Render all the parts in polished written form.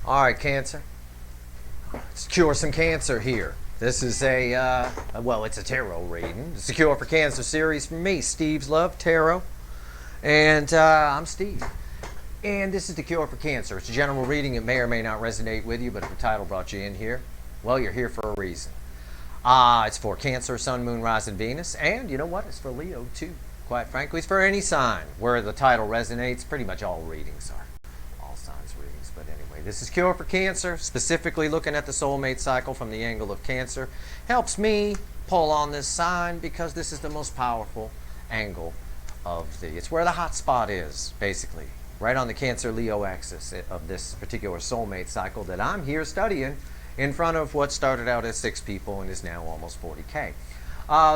All right, Cancer. Let's cure some cancer here. This is it's a tarot reading. It's a Cure for Cancer series from me, Steve's Love Tarot. And I'm Steve. And this is the Cure for Cancer. It's a general reading. It may or may not resonate with you, but if the title brought you in here, well, you're here for a reason. It's for Cancer, Sun, Moon, Rising, Venus. And you know what? It's for Leo, too. Quite frankly, it's for any sign where the title resonates. Pretty much all readings are. All signs readings. But anyway, this is Cure for Cancer, specifically looking at the soulmate cycle from the angle of Cancer. Helps me pull on this sign because this is the most powerful angle it's where the hot spot is, basically. Right on the Cancer-Leo axis of this particular soulmate cycle that I'm here studying in front of what started out as 6 people and is now almost 40K.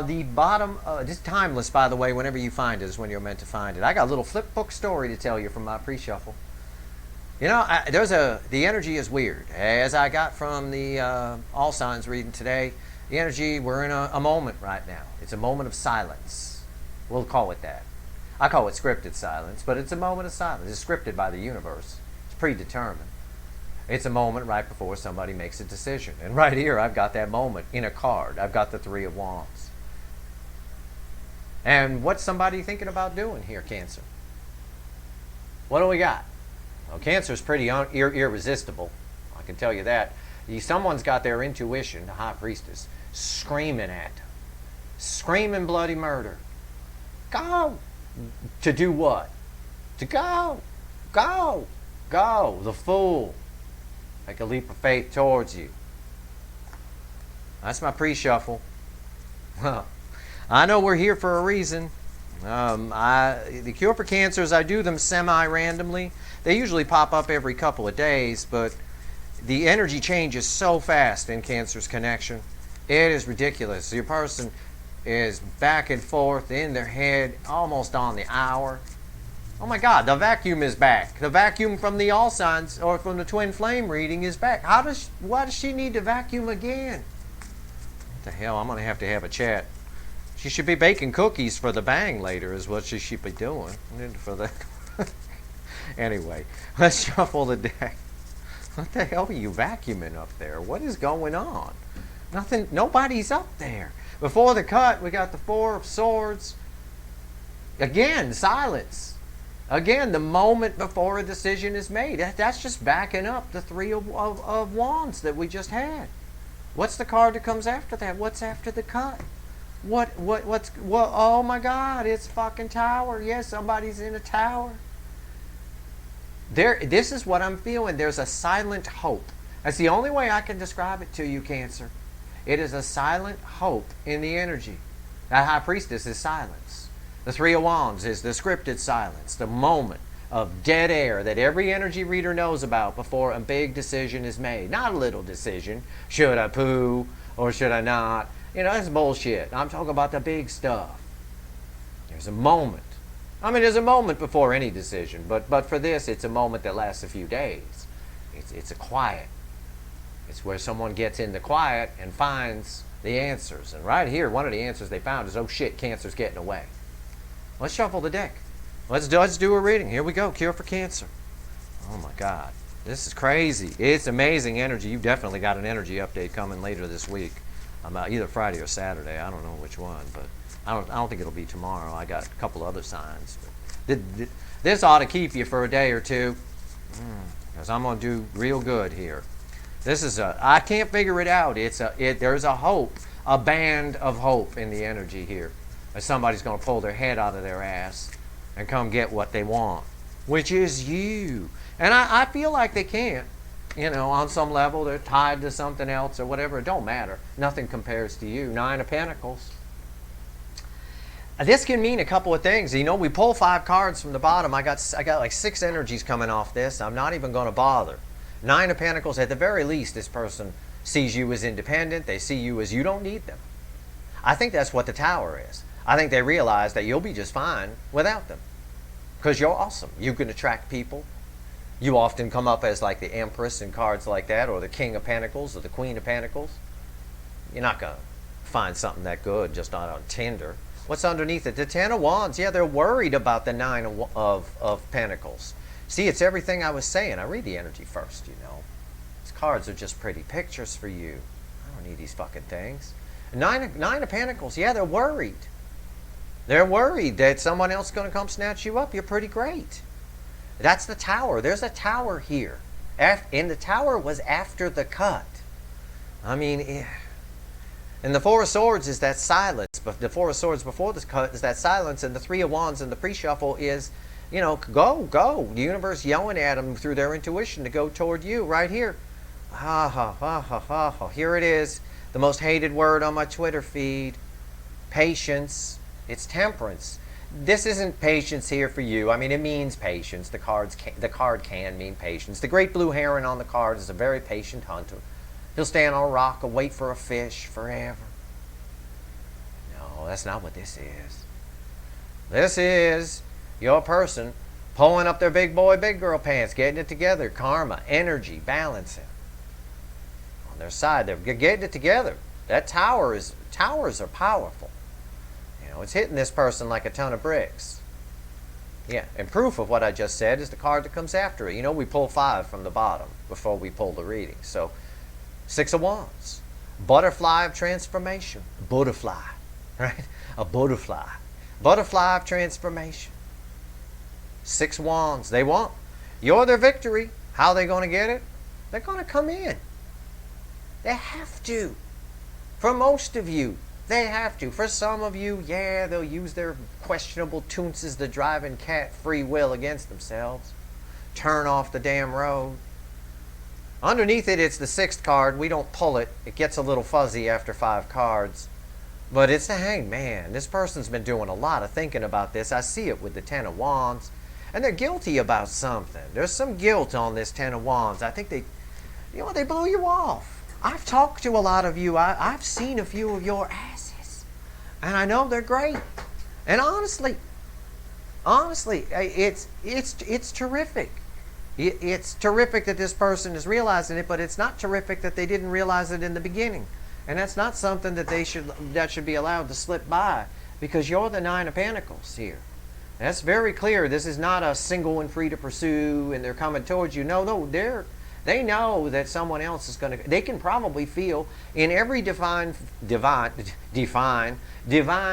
The bottom, this is timeless, by the way. Whenever you find it is when you're meant to find it. I got a little flip book story to tell you from my pre-shuffle. You know, the energy is weird. As I got from the all signs reading today, the energy, we're in a moment right now. It's a moment of silence. We'll call it that. I call it scripted silence, but it's a moment of silence. It's scripted by the universe. It's predetermined. It's a moment right before somebody makes a decision. And right here, I've got that moment in a card. I've got the 3 of Wands. And what's somebody thinking about doing here, Cancer? What do we got? Well, Cancer's pretty irresistible. I can tell you that. Someone's got their intuition, the High Priestess, screaming at them. Screaming bloody murder. Go! To do what? To go! Go! Go! The Fool. Make a leap of faith towards you. That's my pre-shuffle. Well, I know we're here for a reason. The Cure for Cancers, I do them semi-randomly. They usually pop up every couple of days, but the energy changes so fast in Cancer's connection. It is ridiculous. Your person is back and forth in their head almost on the hour. Oh my God, the vacuum is back. The vacuum from the all signs or from the twin flame reading is back. Why does she need to vacuum again? What the hell, I'm going to have a chat. She should be baking cookies for the bang later is what she should be doing. For the anyway, let's shuffle the deck. What the hell are you vacuuming up there? What is going on? Nothing, nobody's up there. Before the cut, we got the 4 of Swords. Again, silence. Again, the moment before a decision is made. That's just backing up the 3 of Wands that we just had. What's the card that comes after that? What's after the cut? What, oh my God, it's fucking Tower. Yes, somebody's in a tower. This is what I'm feeling. There's a silent hope. That's the only way I can describe it to you, Cancer. It is a silent hope in the energy. That High Priestess is silence. The 3 of Wands is the scripted silence, the moment of dead air that every energy reader knows about before a big decision is made. Not a little decision. Should I poo or should I not? You know, that's bullshit. I'm talking about the big stuff. There's a moment. I mean, there's a moment before any decision, but for this, it's a moment that lasts a few days. It's a quiet. It's where someone gets in the quiet and finds the answers. And right here, one of the answers they found is, oh shit, Cancer's getting away. Let's shuffle the deck. Let's do a reading. Here we go. Cure for Cancer. Oh my God. This is crazy. It's amazing energy. You've definitely got an energy update coming later this week. Either Friday or Saturday. I don't know which one, but I don't think it'll be tomorrow. I got a couple other signs. But this ought to keep you for a day or two. Because I'm going to do real good here. This is I can't figure it out. There's a hope, a band of hope in the energy here. Somebody's going to pull their head out of their ass and come get what they want, which is you. And I feel like they can't. You know, on some level, they're tied to something else or whatever. It don't matter. Nothing compares to you. 9 of Pentacles. This can mean a couple of things. You know, we pull 5 cards from the bottom. I got like 6 energies coming off this. I'm not even going to bother. 9 of Pentacles, at the very least, this person sees you as independent. They see you as you don't need them. I think that's what the Tower is. I think they realize that you'll be just fine without them. Because you're awesome. You can attract people. You often come up as like the Empress in cards like that, or the King of Pentacles, or the Queen of Pentacles. You're not going to find something that good just not on Tinder. What's underneath it? The 10 of Wands. Yeah, they're worried about the 9 of Pentacles. See, it's everything I was saying. I read the energy first, you know. These cards are just pretty pictures for you. I don't need these fucking things. Nine of Pentacles, yeah, they're worried. They're worried that someone else is going to come snatch you up. You're pretty great. That's the Tower. There's a Tower here. And the Tower was after the cut. I mean, and the Four of Swords is that silence. But the Four of Swords before the cut is that silence. And the Three of Wands in the pre-shuffle is, you know, go. The universe yelling at them through their intuition to go toward you right here. Here it is. The most hated word on my Twitter feed. Patience. It's temperance. This isn't patience here for you. I mean, it means patience. The card can mean patience. The great blue heron on the card is a very patient hunter. He'll stand on a rock and wait for a fish forever. No, that's not what this is. This is your person pulling up their big boy, big girl pants, getting it together. Karma, energy, balancing. On their side, they're getting it together. That towers are powerful. It's hitting this person like a ton of bricks. Yeah, and proof of what I just said is the card that comes after it. You know, we pull 5 from the bottom before we pull the reading. So, 6 of Wands. Butterfly of transformation. Butterfly, right? A butterfly. Butterfly of transformation. 6 Wands. They want. You're their victory. How are they going to get it? They're going to come in. They have to. For most of you, they have to. For some of you, yeah, they'll use their questionable toonces, the driving cat free will against themselves. Turn off the damn road. Underneath it, it's the 6th card. We don't pull it. It gets a little fuzzy after 5 cards. But it's the Hanged Man. This person's been doing a lot of thinking about this. I see it with the 10 of Wands. And they're guilty about something. There's some guilt on this 10 of Wands. I think they blew you off. I've talked to a lot of you. I've seen a few of your asses. And I know they're great. And honestly, it's terrific. It's terrific that this person is realizing it, but it's not terrific that they didn't realize it in the beginning. And that's not something that should be allowed to slip by, because you're the 9 of Pentacles here. That's very clear. This is not a single and free to pursue and they're coming towards you. No, they know that someone else is going to. They can probably feel in every divine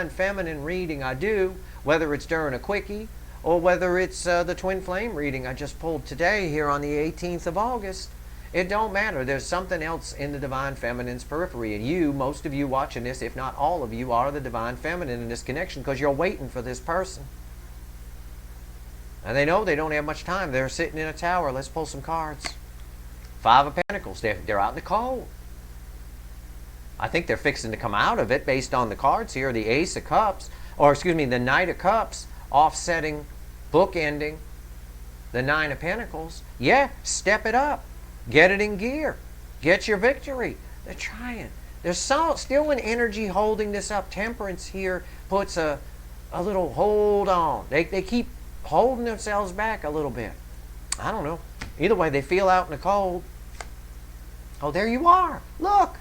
feminine reading I do, whether it's during a quickie or whether it's the twin flame reading I just pulled today here on the 18th of August. It don't matter. There's something else in the divine feminine's periphery, and you, most of you watching this, if not all of you, are the divine feminine in this connection because you're waiting for this person. And they know they don't have much time. They're sitting in a tower. Let's pull some cards. 5 of Pentacles. They're out in the cold. I think they're fixing to come out of it based on the cards here. The Ace of Cups, the Knight of Cups, offsetting, bookending the 9 of Pentacles. Yeah, step it up. Get it in gear. Get your victory. They're trying. There's still an energy holding this up. Temperance here puts a little hold on. They keep holding themselves back a little bit. I don't know. Either way, they feel out in the cold. Oh, there you are. Look.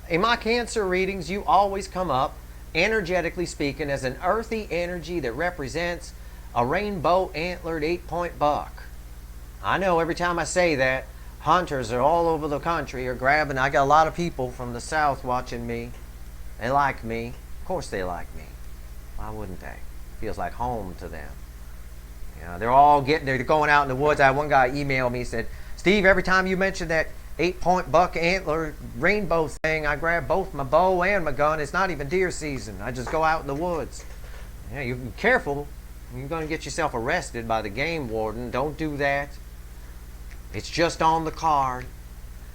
In my Cancer readings, you always come up, energetically speaking, as an earthy energy that represents a rainbow antlered 8-point buck. I know every time I say that, hunters are all over the country are grabbing. I got a lot of people from the south watching me. They like me. Of course they like me. Why wouldn't they? Feels like home to them. You know, they're going out in the woods. I had one guy email me, said, Steve, every time you mention that 8-point buck antler rainbow thing, I grab both my bow and my gun. It's not even deer season. I just go out in the woods. Yeah, you be careful. You're going to get yourself arrested by the game warden. Don't do that. It's just on the card.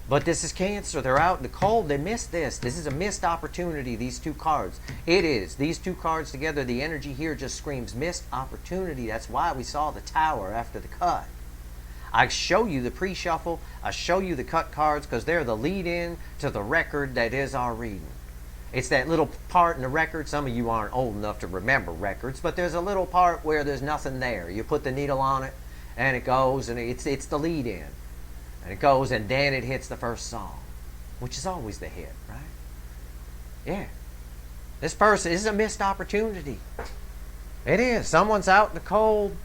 But this is Cancer. They're out in the cold. They missed this. This is a missed opportunity, these 2 cards. It is. These 2 cards together, the energy here just screams missed opportunity. That's why we saw the Tower after the cut. I show you the pre-shuffle. I show you the cut cards because they're the lead-in to the record that is our reading. It's that little part in the record. Some of you aren't old enough to remember records, but there's a little part where there's nothing there. You put the needle on it, and it goes, and it's the lead-in. And it goes, and then it hits the first song, which is always the hit, right? Yeah. This is a missed opportunity. It is. Someone's out in the cold,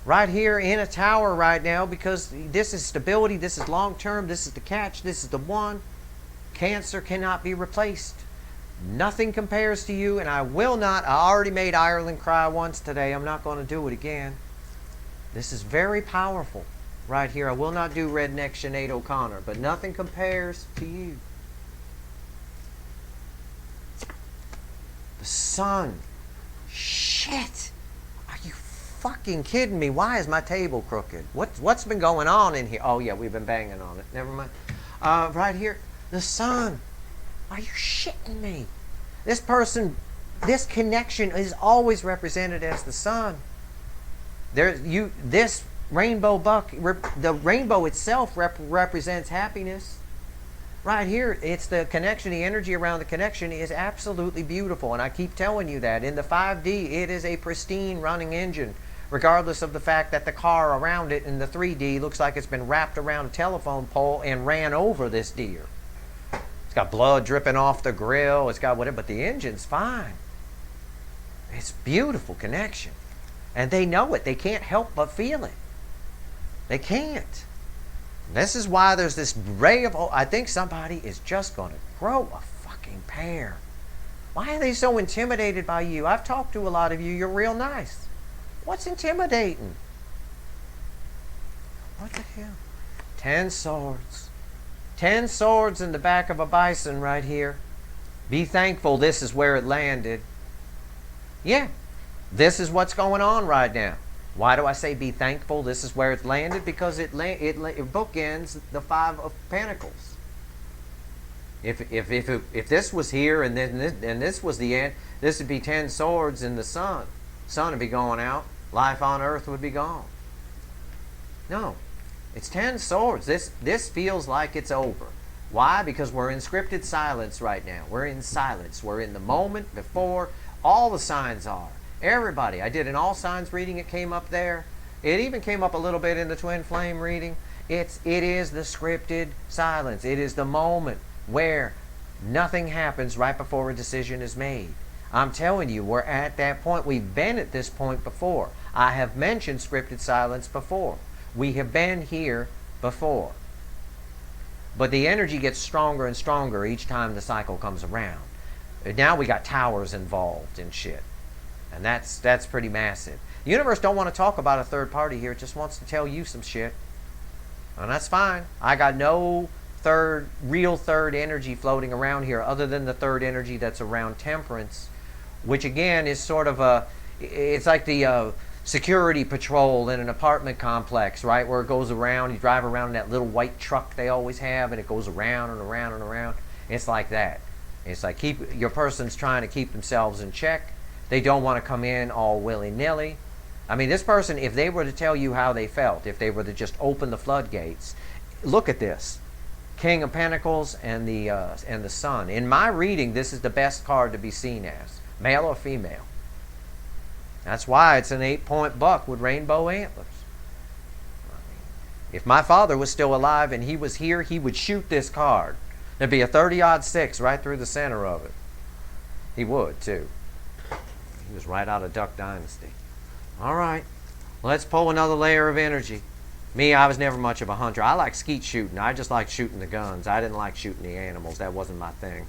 right here in a tower right now, because this is stability, this is long term, this is the catch, this is the one. Cancer cannot be replaced. Nothing compares to you, and I will not. I already made Ireland cry once today. I'm not going to do it again. This is very powerful right here. I will not do Redneck Sinead O'Connor, but nothing compares to you. The sun. Shit. Are you fucking kidding me? Why is my table crooked? What's been going on in here? Oh, yeah, we've been banging on it. Never mind. Right here. The sun. Are you shitting me? This person, this connection is always represented as the sun. This rainbow buck, the rainbow itself represents happiness. Right here, it's the connection, the energy around the connection is absolutely beautiful. And I keep telling you that. In the 5D, it is a pristine running engine, regardless of the fact that the car around it in the 3D looks like it's been wrapped around a telephone pole and ran over this deer. It's got blood dripping off the grill. It's got whatever, but the engine's fine. It's beautiful connection. And they know it. They can't help but feel it. They can't. This is why there's this ray of hope. I think somebody is just going to grow a fucking pair. Why are they so intimidated by you? I've talked to a lot of you. You're real nice. What's intimidating? What the hell? 10 swords. 10 swords in the back of a bison right here. Be thankful this is where it landed. Yeah, this is what's going on right now. Why do I say be thankful this is where it landed? Because it bookends the 5 of Pentacles. If this was here and then this was the end, this would be 10 swords in the sun. Sun would be going out. Life on earth would be gone. No. It's 10 swords. This feels like it's over. Why? Because we're in scripted silence right now. We're in silence. We're in the moment before. All the signs are. Everybody. I did an all signs reading. It came up there. It even came up a little bit in the twin flame reading. It is the scripted silence. It is the moment where nothing happens right before a decision is made. I'm telling you, we're at that point. We've been at this point before. I have mentioned scripted silence before. We have been here before. But the energy gets stronger and stronger each time the cycle comes around. And now we got towers involved in shit. And that's pretty massive. The universe don't want to talk about a third party here. It just wants to tell you some shit. And that's fine. I got no real third energy floating around here other than the third energy that's around temperance, which again is sort of it's like the security patrol in an apartment complex, right? Where it goes around, you drive around in that little white truck they always have, and it goes around and around and around. It's like that. It's like your person's trying to keep themselves in check. They don't want to come in all willy-nilly. I mean, this person, if they were to tell you how they felt, if they were to just open the floodgates, look at this. King of Pentacles and the Sun. In my reading, this is the best card to be seen as, male or female. That's why it's an 8-point buck with rainbow antlers. I mean, if my father was still alive and he was here, he would shoot this card. There'd be a 30-6 right through the center of it. He would, too. He was right out of Duck Dynasty. All right. Let's pull another layer of energy. Me, I was never much of a hunter. I like skeet shooting. I just like shooting the guns. I didn't like shooting the animals. That wasn't my thing.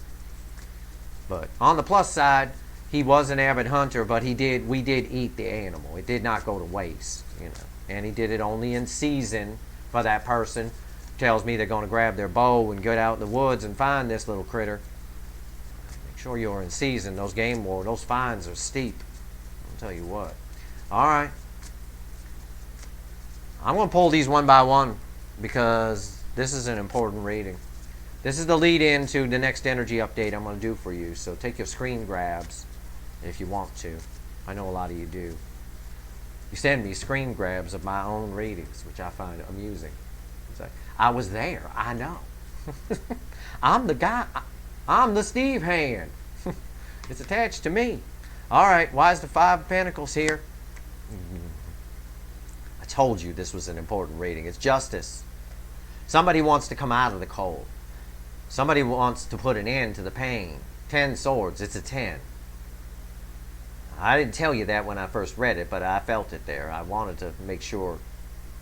But on the plus side, he was an avid hunter, but we did eat the animal. It did not go to waste, you know. And he did it only in season for that person. Tells me they're going to grab their bow and get out in the woods and find this little critter. Make sure you're in season. Those game wars, those fines are steep. I'll tell you what. All right. I'm going to pull these one by one because this is an important reading. This is the lead in to the next energy update I'm going to do for you. So take your screen grabs if you want to. I know a lot of you do. You send me screen grabs of my own readings, which I find amusing. It's like, I was there. I know. I'm the guy. I'm the Steve hand. It's attached to me. All right. Why is the 5 of Pentacles here? I told you this was an important reading. It's justice. Somebody wants to come out of the cold. Somebody wants to put an end to the pain. 10 swords. It's a 10. I didn't tell you that when I first read it, but I felt it there. I wanted to make sure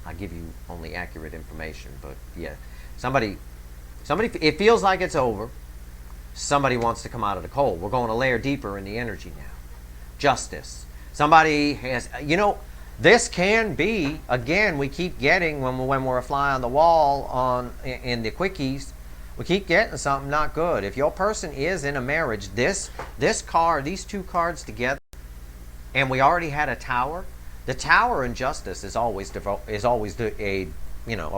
I give you only accurate information. But yeah, somebody, it feels like it's over. Somebody wants to come out of the cold. We're going a layer deeper in the energy now. Justice. Somebody has, this can be, again, we keep getting, when we're a fly on the wall in the quickies, we keep getting something not good. If your person is in a marriage, this card, these two cards together, and we already had a tower. The tower in justice is always a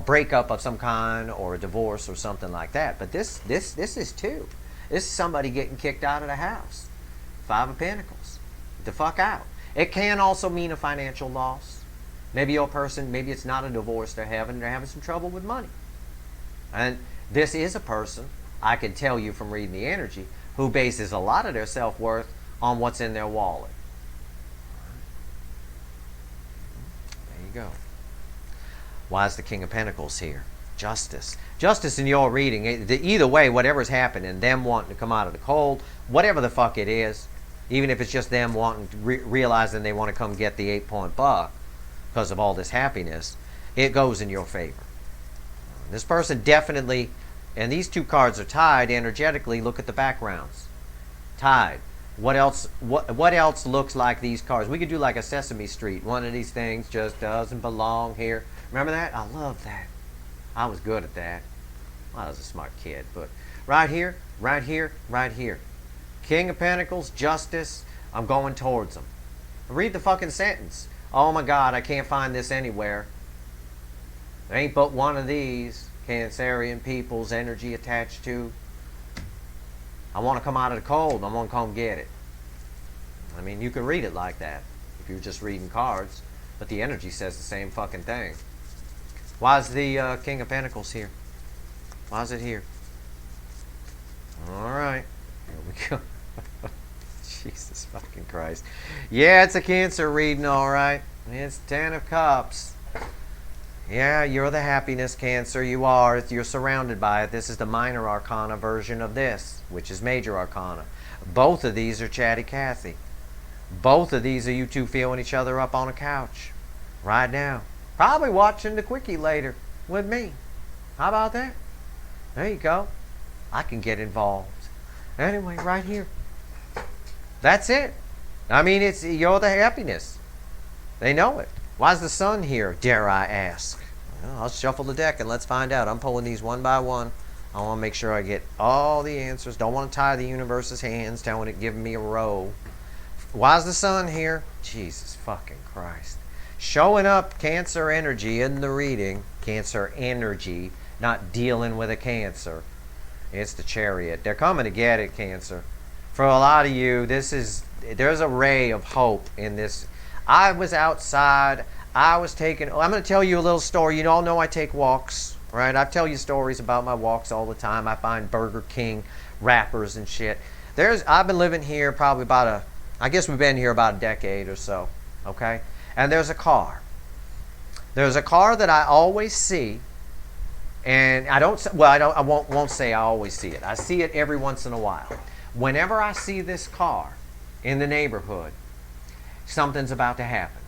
breakup of some kind, or a divorce or something like that. But this is two. This is somebody getting kicked out of the house. Five of Pentacles. The fuck out. It can also mean a financial loss. Maybe your person, maybe it's not a divorce they're having some trouble with money. And this is a person, I can tell you from reading the energy, who bases a lot of their self-worth on what's in their wallet. There you go. Why is the King of Pentacles here? Justice. Justice in your reading, either way, whatever's happening, them wanting to come out of the cold, whatever the fuck it is, even if it's just them wanting to realizing they want to come get the 8-point buck because of all this happiness, it goes in your favor. This person definitely, and these two cards are tied energetically. Look at the backgrounds. Tied. What else? What else looks like these cards? We could do like a Sesame Street. One of these things just doesn't belong here. Remember that? I love that. I was good at that. Well, I was a smart kid, but right here, right here, right here. King of Pentacles, Justice. I'm going towards them. Read the fucking sentence. Oh my God, I can't find this anywhere. There ain't but one of these Cancerian people's energy attached to. I want to come out of the cold. I want to come get it. I mean, you can read it like that if you're just reading cards, but the energy says the same fucking thing. Why is the King of Pentacles here? Why is it here? All right, here we go. Jesus fucking Christ. Yeah, it's a Cancer reading, all right. It's 10 of Cups. Yeah, you're the happiness, Cancer. You are. You're surrounded by it. This is the minor arcana version of this, which is major arcana. Both of these are Chatty Cathy. Both of these are you two feeling each other up on a couch right now. Probably watching the quickie later with me. How about that? There you go. I can get involved. Anyway, right here. That's it. I mean, you're the happiness. They know it. Why's the Sun here, dare I ask? Well, I'll shuffle the deck and let's find out. I'm pulling these one by one. I want to make sure I get all the answers. Don't want to tie the universe's hands, telling it, giving me a row. Why's the Sun here? Jesus fucking Christ. Showing up Cancer energy in the reading. Cancer energy, not dealing with a Cancer. It's the Chariot. They're coming to get it, Cancer. For a lot of you, there's a ray of hope in this. I was outside. I'm going to tell you a little story. You all know I take walks, right? I tell you stories about my walks all the time. I find Burger King wrappers and shit. I've been living here probably I guess we've been here about a decade or so, okay? And there's a car. There's a car that I always see, and I won't say I always see it. I see it every once in a while. Whenever I see this car in the neighborhood, something's about to happen.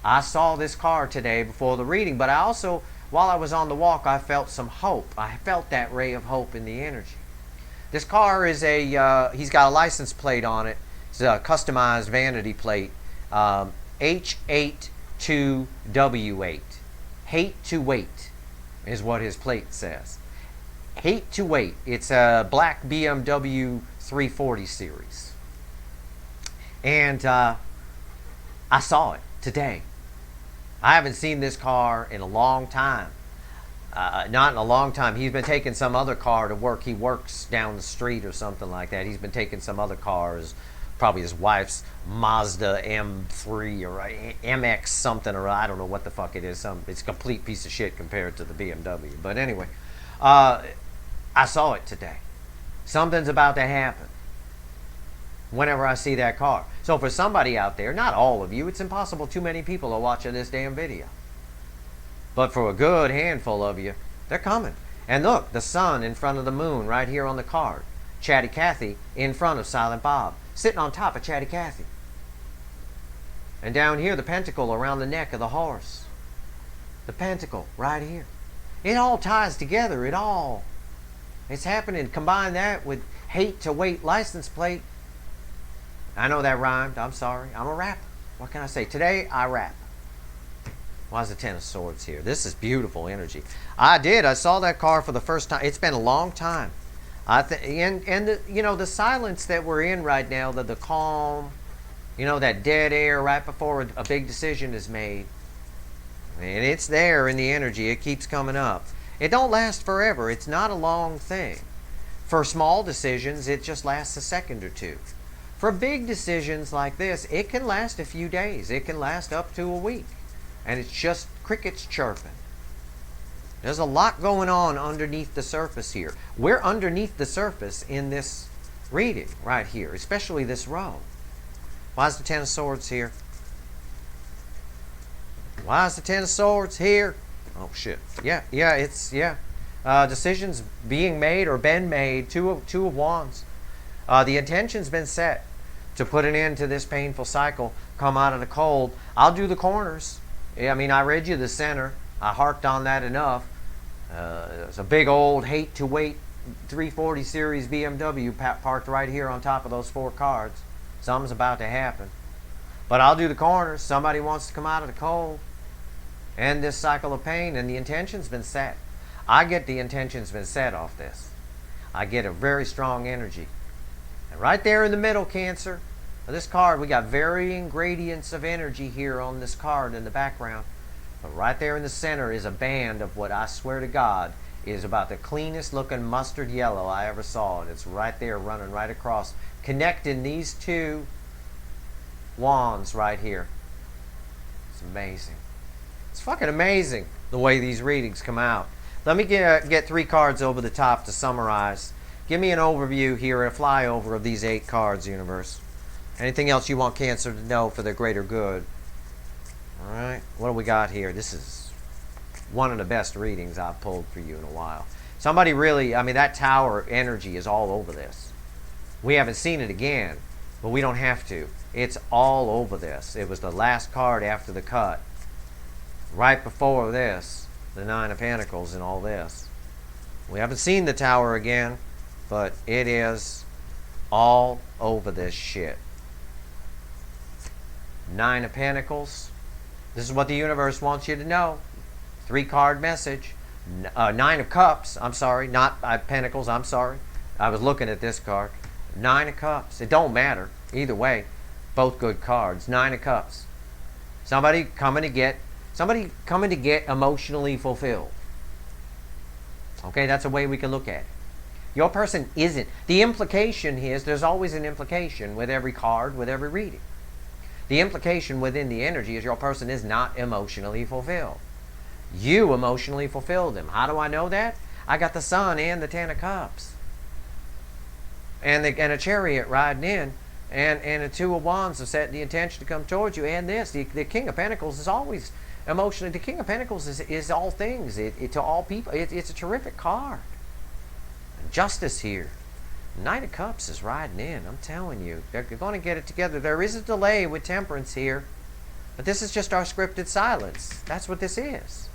I saw this car today before the reading, but I also, while I was on the walk, I felt some hope. I felt that ray of hope in the energy. This car is he's got a license plate on it. It's a customized vanity plate, H82W8. Hate to wait is what his plate says. Hate to wait. It's a black BMW 340 series. And I saw it today. I haven't seen this car in a long time. Not in a long time. He's been taking some other car to work. He works down the street or something like that. He's been taking some other cars, probably his wife's Mazda M3 or MX something, or I don't know what the fuck it is. It's a complete piece of shit compared to the BMW. But anyway, I saw it today. Something's about to happen whenever I see that car. So for somebody out there, not all of you, it's impossible too many people are watching this damn video. But for a good handful of you, they're coming. And look, the Sun in front of the Moon right here on the card. Chatty Cathy in front of Silent Bob, sitting on top of Chatty Cathy. And down here, the pentacle around the neck of the horse. The pentacle right here. It all ties together. It's happening. Combine that with hate to wait license plate. I know that rhymed. I'm sorry. I'm a rapper. What can I say? Today, I rap. Why is the Ten of Swords here? This is beautiful energy. I saw that card for the first time. It's been a long time. The silence that we're in right now, the calm, that dead air right before a big decision is made. And it's there in the energy. It keeps coming up. It don't last forever. It's not a long thing. For small decisions, it just lasts a second or two. For big decisions like this, it can last a few days. It can last up to a week. And it's just crickets chirping. There's a lot going on underneath the surface here. We're underneath the surface in this reading right here, especially this row. Why is the Ten of Swords here? Why is the Ten of Swords here? Oh, shit. Yeah. Decisions being made or been made. Two of Wands. The intention's been set to put an end to this painful cycle, come out of the cold. I'll do the corners. I read you the center. I harped on that enough. It's a big old hate to wait 340 series BMW parked right here on top of those 4 cards. Something's about to happen. But I'll do the corners. Somebody wants to come out of the cold. End this cycle of pain, and the intention's been set. I get the intention's been set off this. I get a very strong energy. And right there in the middle, Cancer, of this card, we got varying gradients of energy here on this card in the background. But right there in the center is a band of what I swear to God is about the cleanest looking mustard yellow I ever saw. And it's right there running right across, connecting these 2 wands right here. It's amazing. It's fucking amazing the way these readings come out. Let me get 3 cards over the top to summarize. Give me an overview here, a flyover of these 8 cards, universe. Anything else you want Cancer to know for their greater good? All right, what do we got here? This is one of the best readings I've pulled for you in a while. Somebody really, that Tower energy is all over this. We haven't seen it again, but we don't have to. It's all over this. It was the last card after the cut. Right before this, the 9 of Pentacles and all this. We haven't seen the Tower again, but it is all over this shit. 9 of Pentacles. This is what the universe wants you to know. 3-card message. 9 of Cups. I'm sorry. Not Pentacles. I'm sorry. I was looking at this card. 9 of Cups. It don't matter. Either way. Both good cards. 9 of Cups. Somebody coming to get emotionally fulfilled. Okay, that's a way we can look at it. Your person isn't. The implication is, there's always an implication with every card, with every reading. The implication within the energy is your person is not emotionally fulfilled. You emotionally fulfill them. How do I know that? I got the Sun and the 10 of Cups. And a Chariot riding in. And a 2 of Wands have set the intention to come towards you. And this, the King of Pentacles is always emotionally. The King of Pentacles is all things. To all people. It's a terrific card. Justice here. 9 of Cups is riding in. I'm telling you. They're going to get it together. There is a delay with Temperance here. But this is just our scripted silence. That's what this is.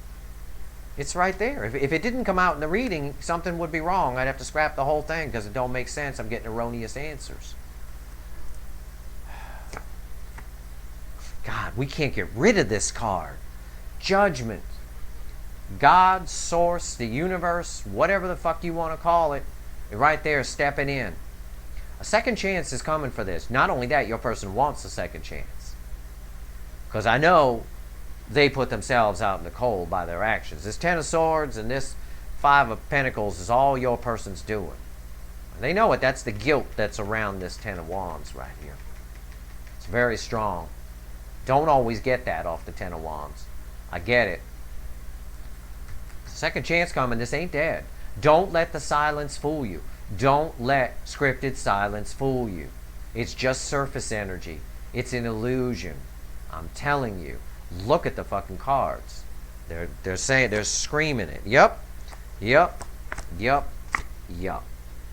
It's right there. If it didn't come out in the reading, something would be wrong. I'd have to scrap the whole thing because it don't make sense. I'm getting erroneous answers. God, we can't get rid of this card. Judgment. God, source, the universe, whatever the fuck you want to call it, right there stepping in. A second chance is coming for this. Not only that, your person wants a second chance. Because I know they put themselves out in the cold by their actions. This 10 of Swords and this 5 of Pentacles is all your person's doing. They know it. That's the guilt that's around this 10 of Wands right here. It's very strong. Don't always get that off the 10 of Wands. I get it. Second chance coming. This ain't dead. Don't let the silence fool you. Don't let scripted silence fool you. It's just surface energy. It's an illusion. I'm telling you. Look at the fucking cards. They're saying, they're screaming it. Yep. Yep. Yep. Yep.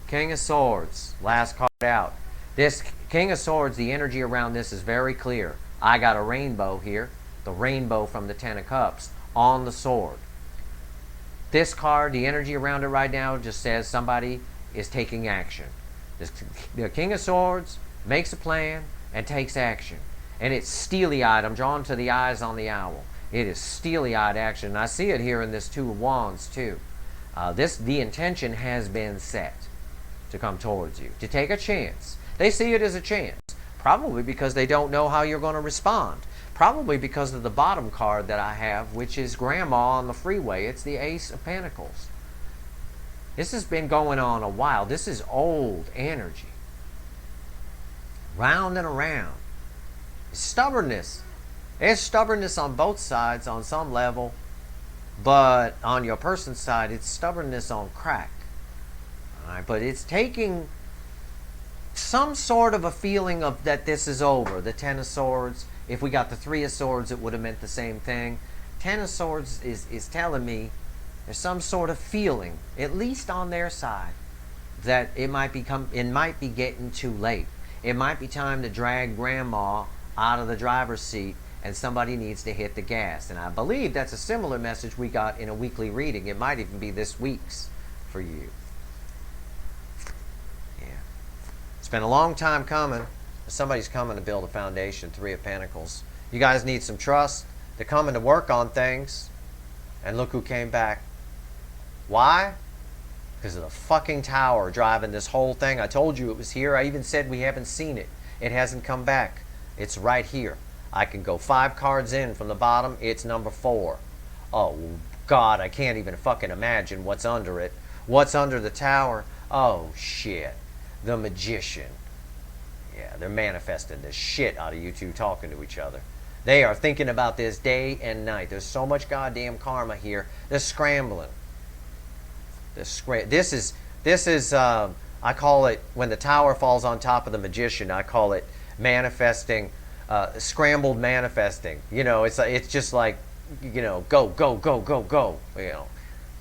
King of Swords. Last card out. This King of Swords, the energy around this is very clear. I got a rainbow here, the rainbow from the Ten of Cups on the sword. This card, the energy around it right now just says somebody is taking action. The King of Swords makes a plan and takes action. And it's steely-eyed. I'm drawn to the eyes on the owl. It is steely-eyed action. And I see it here in this Two of Wands too. The intention has been set to come towards you, to take a chance. They see it as a chance, probably because they don't know how you're going to respond. Probably because of the bottom card that I have, which is Grandma on the freeway. It's the Ace of Pentacles. This has been going on a while. This is old energy. Round and around. Stubbornness. There's stubbornness on both sides on some level, but on your person's side, it's stubbornness on crack. All right, but it's taking some sort of a feeling of that this is over. The Ten of Swords. If we got the Three of Swords, it would have meant the same thing. Ten of Swords is telling me there's some sort of feeling, at least on their side, that it might be getting too late. It might be time to drag Grandma out of the driver's seat and somebody needs to hit the gas. And I believe that's a similar message we got in a weekly reading. It might even be this week's for you. Yeah. It's been a long time coming. Somebody's coming to build a foundation. Three of Pentacles. You guys need some trust. They're coming to work on things. And look who came back. Why? Because of the fucking tower driving this whole thing. I told you it was here. I even said we haven't seen it. It hasn't come back. It's right here. I can go 5 cards in from the bottom. It's number 4. Oh, God, I can't even fucking imagine what's under it. What's under the tower? Oh, shit. The Magician. Yeah, they're manifesting the shit out of you two talking to each other. They are thinking about this day and night. There's so much goddamn karma here. They're scrambling. This is I call it, when the tower falls on top of the Magician, I call it manifesting, scrambled manifesting. You know, it's just like, you know, go, go, go, go, go. You know,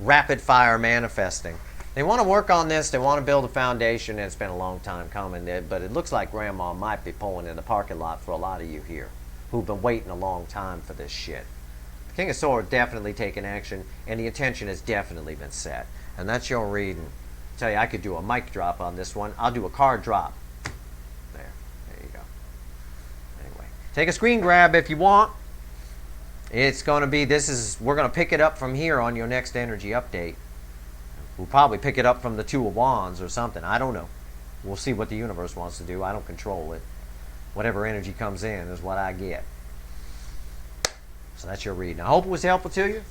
rapid fire manifesting. They want to work on this. They want to build a foundation, and it's been a long time coming. But it looks like Grandma might be pulling in the parking lot for a lot of you here who've been waiting a long time for this shit. The King of Swords definitely taken action, and the intention has definitely been set. And that's your reading. I tell you, I could do a mic drop on this one. I'll do a card drop. There you go. Anyway, take a screen grab if you want. It's going to be, we're going to pick it up from here on your next energy update. We'll probably pick it up from the Two of Wands or something. I don't know. We'll see what the universe wants to do. I don't control it. Whatever energy comes in is what I get. So that's your reading. I hope it was helpful to you.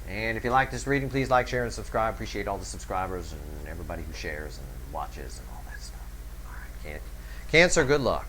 And if you like this reading, please like, share, and subscribe. Appreciate all the subscribers and everybody who shares and watches and all that stuff. All right, Cancer, good luck.